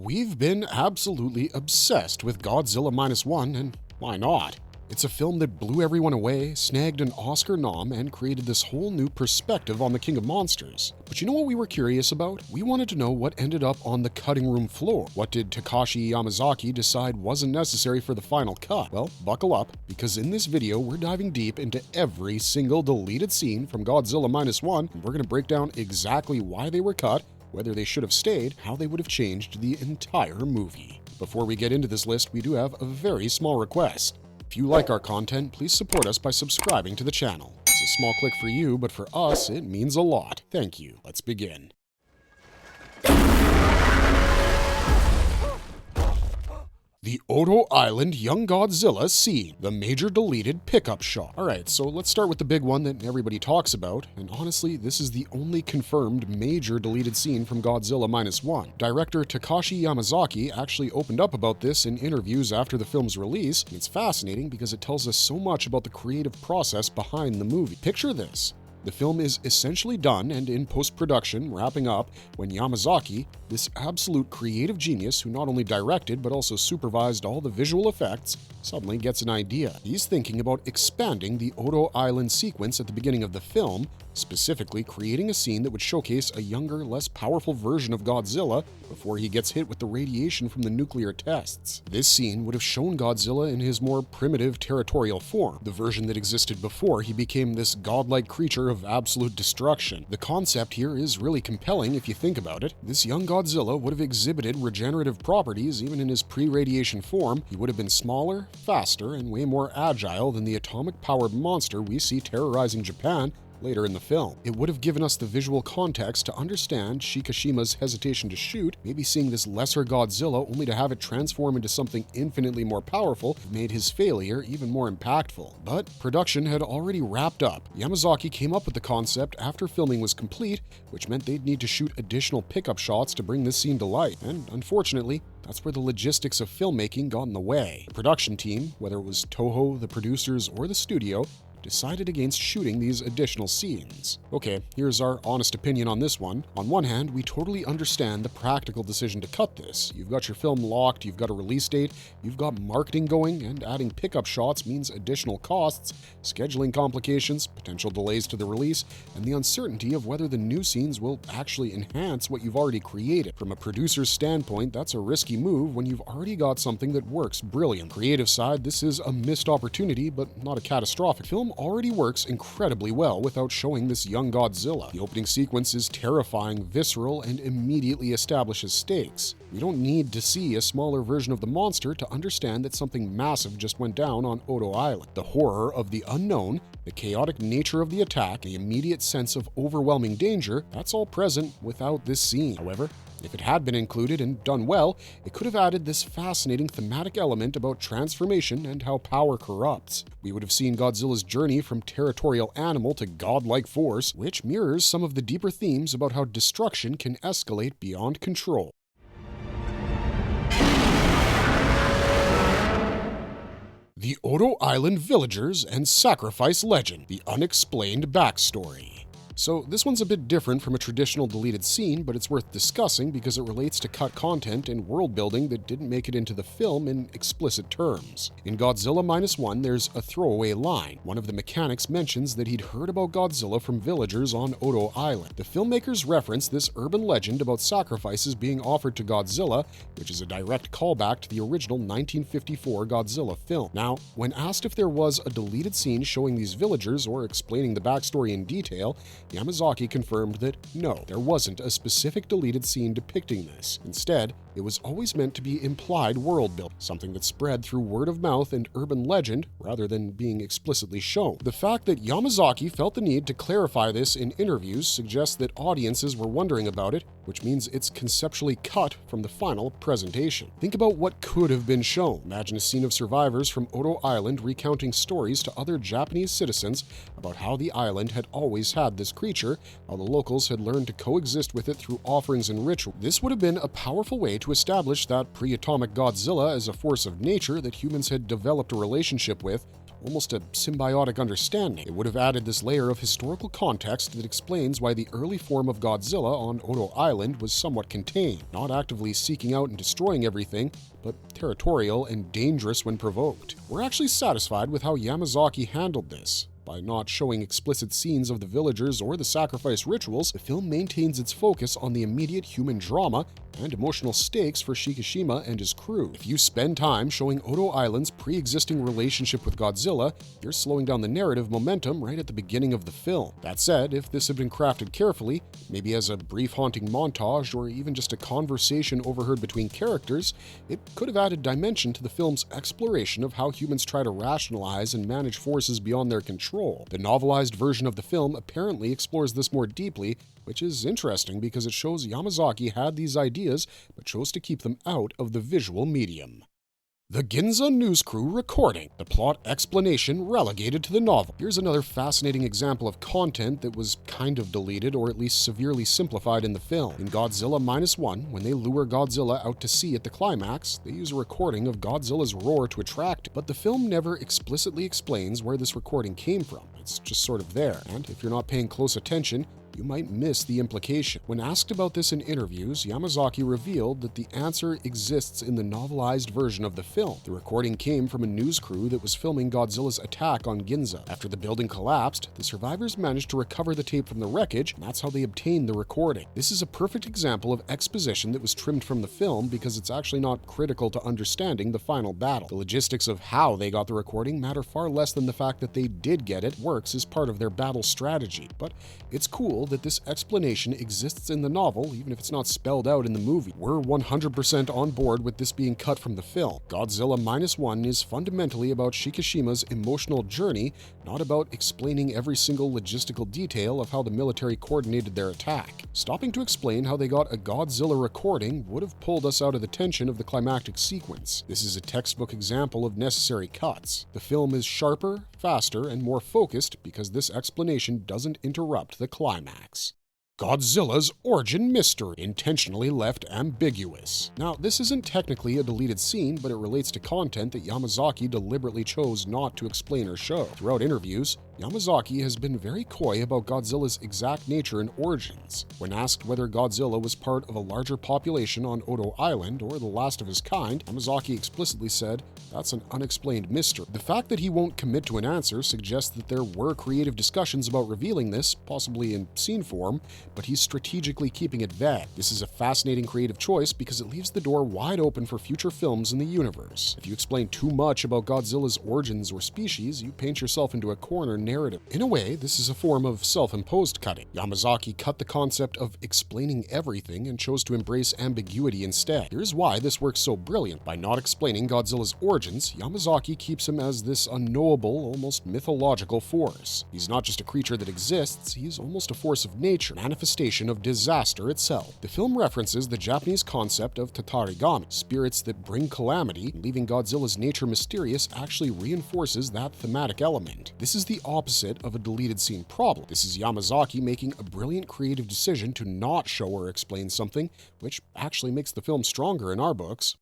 We've been absolutely obsessed with Godzilla Minus One, and why not? It's a film that blew everyone away, snagged an Oscar nom, and created this whole new perspective on the King of Monsters. But you know what we were curious about? We wanted to know what ended up on the cutting room floor. What did Takashi Yamazaki decide wasn't necessary for the final cut? Well, buckle up, because in this video we're diving deep into every single deleted scene from Godzilla Minus One, and we're going to break down exactly why they were cut, whether they should have stayed, how they would have changed the entire movie. Before we get into this list, we do have a very small request. If you like our content, please support us by subscribing to the channel. It's a small click for you, but for us, it means a lot. Thank you. Let's begin. The Oto Island Young Godzilla scene, the major deleted pickup shot. Alright, so let's start with the big one that everybody talks about, and honestly, this is the only confirmed major deleted scene from Godzilla Minus One. Director Takashi Yamazaki actually opened up about this in interviews after the film's release, and it's fascinating because it tells us so much about the creative process behind the movie. Picture this. The film is essentially done and in post-production, wrapping up, when Yamazaki, this absolute creative genius who not only directed but also supervised all the visual effects, suddenly gets an idea. He's thinking about expanding the Oto Island sequence at the beginning of the film, specifically creating a scene that would showcase a younger, less powerful version of Godzilla before he gets hit with the radiation from the nuclear tests. This scene would have shown Godzilla in his more primitive territorial form, the version that existed before he became this godlike creature of absolute destruction. The concept here is really compelling if you think about it. This young Godzilla would have exhibited regenerative properties even in his pre-radiation form. He would have been smaller, faster, and way more agile than the atomic-powered monster we see terrorizing Japan later in the film. It would have given us the visual context to understand Shikishima's hesitation to shoot, maybe seeing this lesser Godzilla only to have it transform into something infinitely more powerful made his failure even more impactful. But production had already wrapped up. Yamazaki came up with the concept after filming was complete, which meant they'd need to shoot additional pickup shots to bring this scene to life, and unfortunately, that's where the logistics of filmmaking got in the way. The production team, whether it was Toho, the producers, or the studio, decided against shooting these additional scenes. Okay, here's our honest opinion on this one. On one hand, we totally understand the practical decision to cut this. You've got your film locked, you've got a release date, you've got marketing going, and adding pickup shots means additional costs, scheduling complications, potential delays to the release, and the uncertainty of whether the new scenes will actually enhance what you've already created. From a producer's standpoint, that's a risky move when you've already got something that works brilliant. Creative side, this is a missed opportunity, but not a catastrophic. Film already works incredibly well without showing this young Godzilla. The opening sequence is terrifying, visceral, and immediately establishes stakes. We don't need to see a smaller version of the monster to understand that something massive just went down on Oto Island. The horror of the unknown, the chaotic nature of the attack, the immediate sense of overwhelming danger, that's all present without this scene. However, if it had been included and done well, it could have added this fascinating thematic element about transformation and how power corrupts. We would have seen Godzilla's journey from territorial animal to godlike force, which mirrors some of the deeper themes about how destruction can escalate beyond control. The Oto Island Villagers and Sacrifice Legend, the unexplained backstory. So this one's a bit different from a traditional deleted scene, but it's worth discussing because it relates to cut content and world building that didn't make it into the film in explicit terms. In Godzilla Minus One, there's a throwaway line. One of the mechanics mentions that he'd heard about Godzilla from villagers on Oto Island. The filmmakers reference this urban legend about sacrifices being offered to Godzilla, which is a direct callback to the original 1954 Godzilla film. Now, when asked if there was a deleted scene showing these villagers or explaining the backstory in detail, Yamazaki confirmed that no, there wasn't a specific deleted scene depicting this. Instead, it was always meant to be implied world building, something that spread through word of mouth and urban legend rather than being explicitly shown. The fact that Yamazaki felt the need to clarify this in interviews suggests that audiences were wondering about it, which means it's conceptually cut from the final presentation. Think about what could have been shown. Imagine a scene of survivors from Oto Island recounting stories to other Japanese citizens about how the island had always had this creature, how the locals had learned to coexist with it through offerings and ritual. This would have been a powerful way to establish that pre-atomic Godzilla as a force of nature that humans had developed a relationship with almost a symbiotic understanding. It would have added this layer of historical context that explains why the early form of Godzilla on Odo Island was somewhat contained, not actively seeking out and destroying everything, but territorial and dangerous when provoked. We're actually satisfied with how Yamazaki handled this. By not showing explicit scenes of the villagers or the sacrifice rituals, the film maintains its focus on the immediate human drama and emotional stakes for Shikishima and his crew. If you spend time showing Odo Island's pre-existing relationship with Godzilla, you're slowing down the narrative momentum right at the beginning of the film. That said, if this had been crafted carefully, maybe as a brief haunting montage or even just a conversation overheard between characters, it could have added dimension to the film's exploration of how humans try to rationalize and manage forces beyond their control. The novelized version of the film apparently explores this more deeply, which is interesting because it shows Yamazaki had these ideas but chose to keep them out of the visual medium. The Ginza News Crew recording, the plot explanation relegated to the novel. Here's another fascinating example of content that was kind of deleted or at least severely simplified in the film. In Godzilla -1, when they lure Godzilla out to sea at the climax, they use a recording of Godzilla's roar to attract it, but the film never explicitly explains where this recording came from. It's just sort of there, and if you're not paying close attention, you might miss the implication. When asked about this in interviews, Yamazaki revealed that the answer exists in the novelized version of the film. The recording came from a news crew that was filming Godzilla's attack on Ginza. After the building collapsed, the survivors managed to recover the tape from the wreckage, and that's how they obtained the recording. This is a perfect example of exposition that was trimmed from the film because it's actually not critical to understanding the final battle. The logistics of how they got the recording matter far less than the fact that they did get it works as part of their battle strategy. But it's cool that this explanation exists in the novel, even if it's not spelled out in the movie. We're 100% on board with this being cut from the film. Godzilla -1 is fundamentally about Shikishima's emotional journey, not about explaining every single logistical detail of how the military coordinated their attack. Stopping to explain how they got a Godzilla recording would have pulled us out of the tension of the climactic sequence. This is a textbook example of necessary cuts. The film is sharper, faster, and more focused because this explanation doesn't interrupt the climax. Godzilla's origin mystery, intentionally left ambiguous. Now, this isn't technically a deleted scene, but it relates to content that Yamazaki deliberately chose not to explain or show. Throughout interviews, Yamazaki has been very coy about Godzilla's exact nature and origins. When asked whether Godzilla was part of a larger population on Odo Island or the last of his kind, Yamazaki explicitly said, "That's an unexplained mystery." The fact that he won't commit to an answer suggests that there were creative discussions about revealing this, possibly in scene form, but he's strategically keeping it vague. This is a fascinating creative choice because it leaves the door wide open for future films in the universe. If you explain too much about Godzilla's origins or species, you paint yourself into a corner narrative. In a way, this is a form of self-imposed cutting. Yamazaki cut the concept of explaining everything and chose to embrace ambiguity instead. Here's why this works so brilliant. By not explaining Godzilla's origins, Yamazaki keeps him as this unknowable, almost mythological force. He's not just a creature that exists, he's almost a force of nature, manifestation of disaster itself. The film references the Japanese concept of tatarigami, spirits that bring calamity, and leaving Godzilla's nature mysterious actually reinforces that thematic element. This is the opposite of a deleted scene problem. This is Yamazaki making a brilliant creative decision to not show or explain something, which actually makes the film stronger in our books.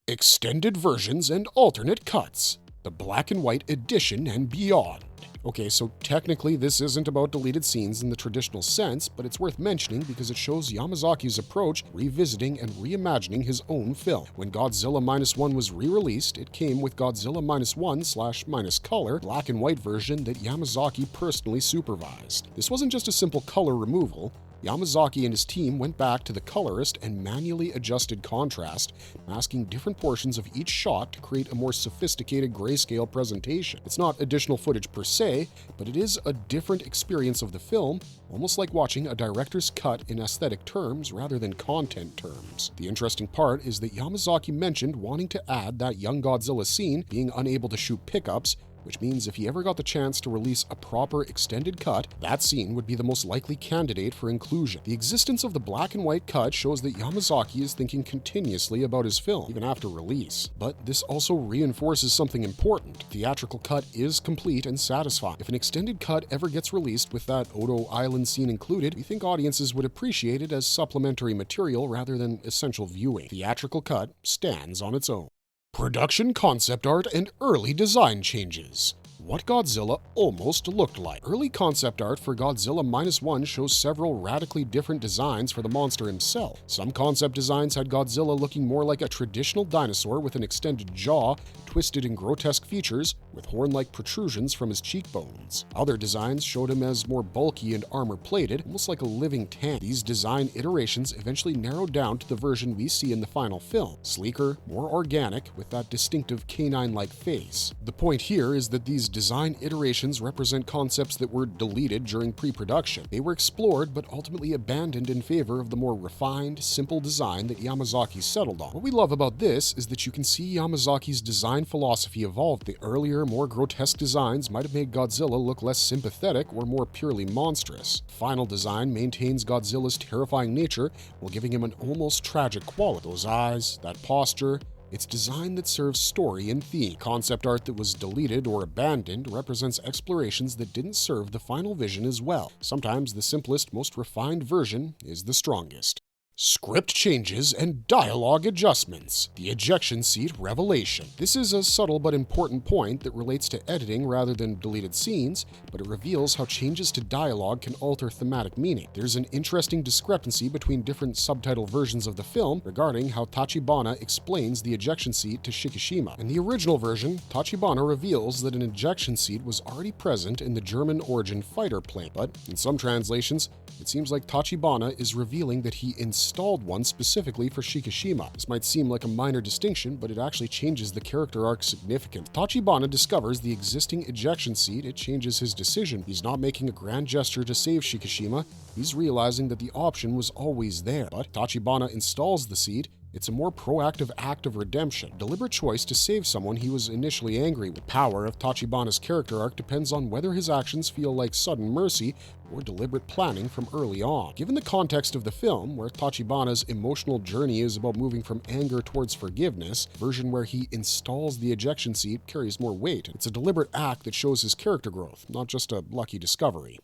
Extended versions and alternate cuts. The black and white edition and beyond. Okay, so technically this isn't about deleted scenes in the traditional sense, but it's worth mentioning because it shows Yamazaki's approach revisiting and reimagining his own film. When Godzilla -1 was re-released, it came with Godzilla -1/-color, black and white version that Yamazaki personally supervised. This wasn't just a simple color removal. Yamazaki and his team went back to the colorist and manually adjusted contrast, masking different portions of each shot to create a more sophisticated grayscale presentation. It's not additional footage per se, but it is a different experience of the film, almost like watching a director's cut in aesthetic terms rather than content terms. The interesting part is that Yamazaki mentioned wanting to add that young Godzilla scene, being unable to shoot pickups, which means if he ever got the chance to release a proper extended cut, that scene would be the most likely candidate for inclusion. The existence of the black and white cut shows that Yamazaki is thinking continuously about his film, even after release. But this also reinforces something important. The theatrical cut is complete and satisfying. If an extended cut ever gets released with that Odo Island scene included, we think audiences would appreciate it as supplementary material rather than essential viewing. Theatrical cut stands on its own. Production concept art and early design changes. what Godzilla almost looked like. Early concept art for Godzilla -1 shows several radically different designs for the monster himself. Some concept designs had Godzilla looking more like a traditional dinosaur with an extended jaw, twisted and grotesque features, with horn-like protrusions from his cheekbones. Other designs showed him as more bulky and armor-plated, almost like a living tank. These design iterations eventually narrowed down to the version we see in the final film, sleeker, more organic, with that distinctive canine-like face. The point here is that these design iterations represent concepts that were deleted during pre-production. They were explored but ultimately abandoned in favor of the more refined, simple design that Yamazaki settled on. What we love about this is that you can see Yamazaki's design philosophy evolve. The earlier, more grotesque designs might have made Godzilla look less sympathetic or more purely monstrous. The final design maintains Godzilla's terrifying nature while giving him an almost tragic quality. Those eyes, that posture, it's design that serves story and theme. Concept art that was deleted or abandoned represents explorations that didn't serve the final vision as well. Sometimes the simplest, most refined version is the strongest. Script changes and dialogue adjustments. The ejection seat revelation. This is a subtle but important point that relates to editing rather than deleted scenes, but it reveals how changes to dialogue can alter thematic meaning. There's an interesting discrepancy between different subtitle versions of the film regarding how Tachibana explains the ejection seat to Shikishima. In the original version, Tachibana reveals that an ejection seat was already present in the German origin fighter plane, but in some translations, it seems like Tachibana is revealing that he installed one specifically for Shikishima. This might seem like a minor distinction, but it actually changes the character arc significantly. Tachibana discovers the existing ejection seat, it changes his decision. He's not making a grand gesture to save Shikishima, he's realizing that the option was always there. But Tachibana installs the seat. It's a more proactive act of redemption, a deliberate choice to save someone he was initially angry with. The power of Tachibana's character arc depends on whether his actions feel like sudden mercy or deliberate planning from early on. Given the context of the film, where Tachibana's emotional journey is about moving from anger towards forgiveness, the version where he installs the ejection seat carries more weight. It's a deliberate act that shows his character growth, not just a lucky discovery.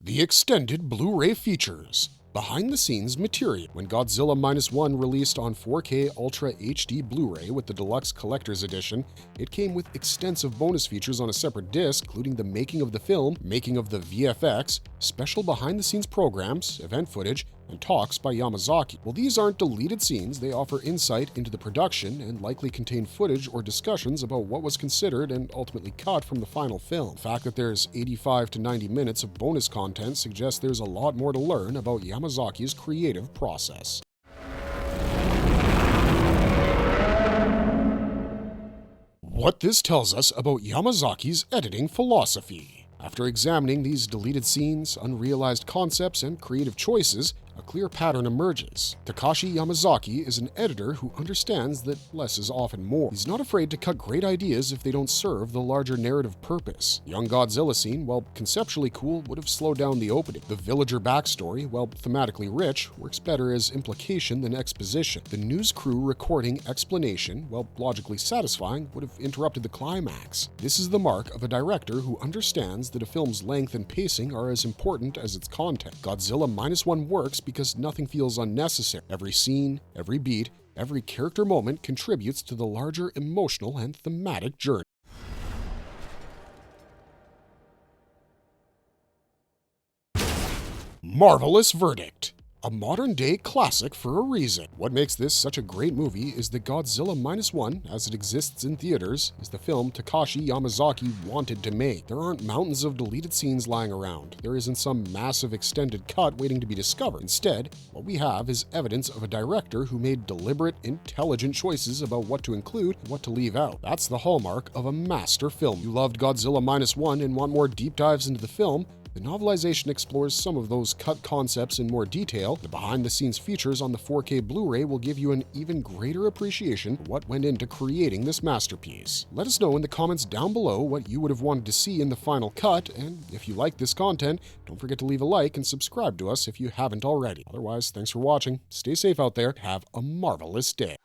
The extended Blu-ray features. Behind-the-scenes material. When Godzilla -1 released on 4K Ultra HD Blu-ray with the Deluxe Collector's Edition, it came with extensive bonus features on a separate disc, including the making of the film, making of the VFX, special behind-the-scenes programs, event footage, and talks by Yamazaki. While these aren't deleted scenes, they offer insight into the production and likely contain footage or discussions about what was considered and ultimately cut from the final film. The fact that there's 85 to 90 minutes of bonus content suggests there's a lot more to learn about Yamazaki's creative process. What this tells us about Yamazaki's editing philosophy. After examining these deleted scenes, unrealized concepts, and creative choices, a clear pattern emerges. Takashi Yamazaki is an editor who understands that less is often more. He's not afraid to cut great ideas if they don't serve the larger narrative purpose. The young Godzilla scene, while conceptually cool, would have slowed down the opening. The villager backstory, while thematically rich, works better as implication than exposition. The news crew recording explanation, while logically satisfying, would have interrupted the climax. This is the mark of a director who understands that a film's length and pacing are as important as its content. Godzilla -1 works because nothing feels unnecessary. Every scene, every beat, every character moment contributes to the larger emotional and thematic journey. Marvelous verdict. A modern-day classic for a reason. What makes this such a great movie is that Godzilla -1, as it exists in theaters, is the film Takashi Yamazaki wanted to make. There aren't mountains of deleted scenes lying around. There isn't some massive extended cut waiting to be discovered. Instead, what we have is evidence of a director who made deliberate, intelligent choices about what to include and what to leave out. That's the hallmark of a master film. You loved Godzilla -1 and want more deep dives into the film? The novelization explores some of those cut concepts in more detail. The behind-the-scenes features on the 4K Blu-ray will give you an even greater appreciation for what went into creating this masterpiece. Let us know in the comments down below what you would have wanted to see in the final cut, and if you like this content, don't forget to leave a like and subscribe to us if you haven't already. Otherwise, thanks for watching, stay safe out there, have a marvelous day.